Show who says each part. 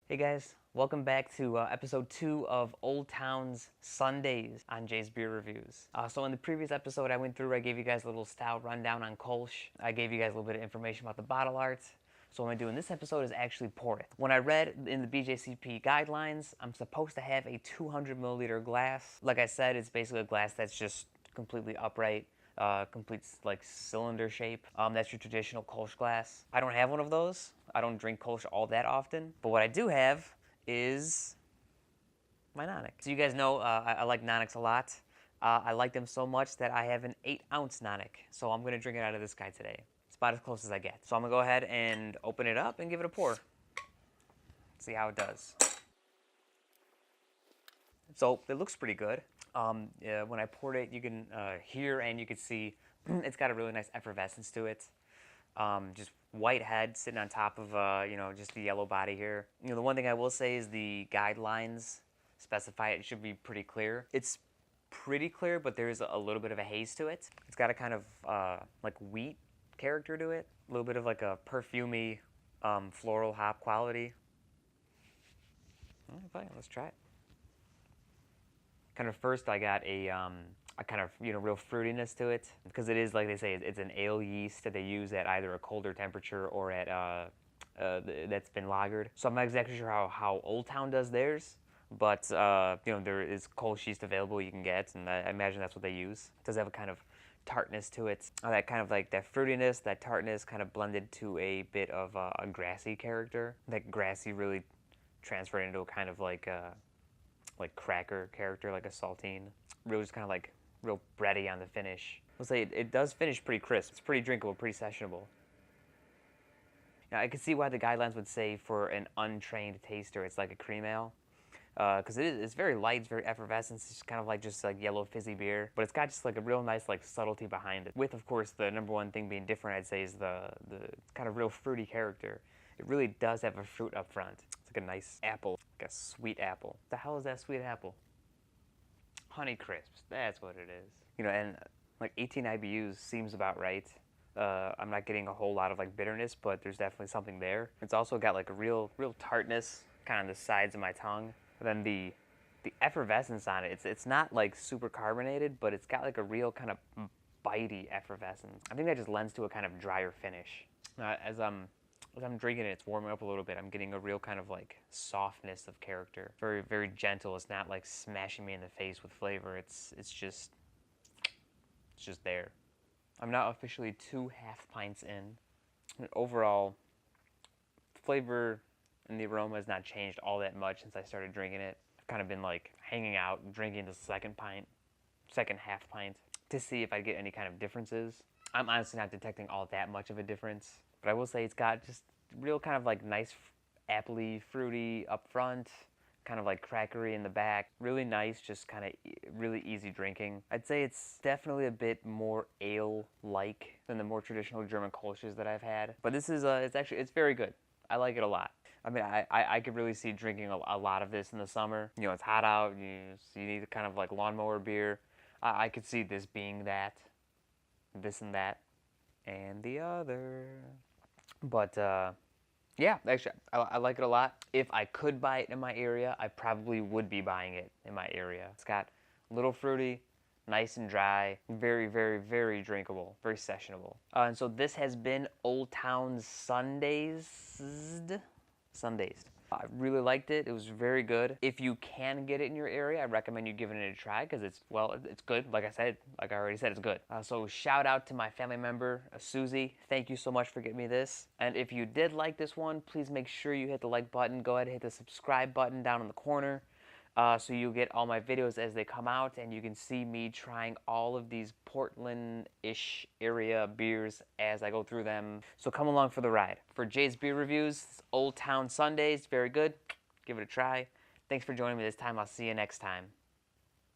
Speaker 1: Hey guys, welcome back to episode 2 of Old Town's Sundays on Jay's Beer Reviews. So in the previous episode I went through, I gave you guys a little style rundown on Kolsch. I gave you guys a little bit of information about the bottle art. So what I'm going to do in this episode is actually pour it. When I read in the BJCP guidelines, I'm supposed to have a 200 milliliter glass. Like I said, it's basically a glass that's just completely upright. Complete like cylinder shape. That's your traditional Kolsch glass. I don't have one of those. I don't drink Kolsch all that often. But what I do have is my Nonic. So you guys know I like Nonics a lot. I like them so much that I have an 8-ounce Nonic. So I'm going to drink it out of this guy today. It's about as close as I get. So I'm going to go ahead and open it up and give it a pour. See how it does. So it looks pretty good. Yeah, when I poured it, you can hear and you can see it's got a really nice effervescence to it. Just white head sitting on top of just the yellow body here. The one thing I will say is the guidelines specify it should be pretty clear. It's pretty clear, but there is a little bit of a haze to it. It's got a kind of like wheat character to it. A little bit of like a perfumey floral hop quality. Okay, let's try it. Kind of first I got a kind of real fruitiness to it, because it is, like they say, it's an ale yeast that they use at either a colder temperature or at that's been lagered. So I'm not exactly sure how Old Town does theirs, but there is Kolsch yeast available you can get, and I imagine that's what they use. It does have a kind of tartness to it, that kind of like that fruitiness, that tartness kind of blended to a bit of a grassy character. That grassy really transferred into a kind of like cracker character, like a saltine. Really just kind of like real bready on the finish. I'll say it does finish pretty crisp. It's pretty drinkable, pretty sessionable. Now I can see why the guidelines would say for an untrained taster it's like a cream ale, because it's very light, it's very effervescent. It's kind of like just like yellow fizzy beer, but it's got just like a real nice like subtlety behind it. With, of course, the number one thing being different, I'd say, is the kind of real fruity character. It really does have a fruit up front. It's like a nice apple, like a sweet apple. What the hell is that sweet apple? Honey Crisps, that's what it is. And like 18 IBUs seems about right. I'm not getting a whole lot of like bitterness, but there's definitely something there. It's also got like a real tartness kind of on the sides of my tongue. And then the effervescence on it, it's not like super carbonated, but it's got like a real kind of bitey effervescence. I think that just lends to a kind of drier finish. As I'm drinking it, it's warming up a little bit. I'm getting a real kind of like softness of character. Very, very gentle. It's not like smashing me in the face with flavor. It's just there. I'm now officially 2 half pints in. And overall, flavor and the aroma has not changed all that much since I started drinking it. I've kind of been like hanging out, drinking the second half pint, to see if I get any kind of differences. I'm honestly not detecting all that much of a difference. But I will say it's got just real kind of like nice appley, fruity up front, kind of like crackery in the back. Really nice, just kind of really easy drinking. I'd say it's definitely a bit more ale-like than the more traditional German Kolsches that I've had. But this is, it's very good. I like it a lot. I mean, I could really see drinking a lot of this in the summer. It's hot out, you need kind of like lawnmower beer. I could see this being that, this and that, and the other. But yeah, actually, I like it a lot. If I could buy it in my area, I probably would be buying it in my area. It's got a little fruity, nice and dry, very, very, very drinkable, very sessionable. And so this has been Old Town's Sundays. I really liked it. It was very good. If you can get it in your area, I recommend you giving it a try, because it's good. Like I already said, it's good. So shout out to my family member, Susie. Thank you so much for getting me this. And if you did like this one, please make sure you hit the like button. Go ahead and hit the subscribe button down in the corner. So you get all my videos as they come out, and you can see me trying all of these Portland-ish area beers as I go through them. So come along for the ride. For Jay's Beer Reviews, Old Town Sundays, very good. Give it a try. Thanks for joining me this time. I'll see you next time.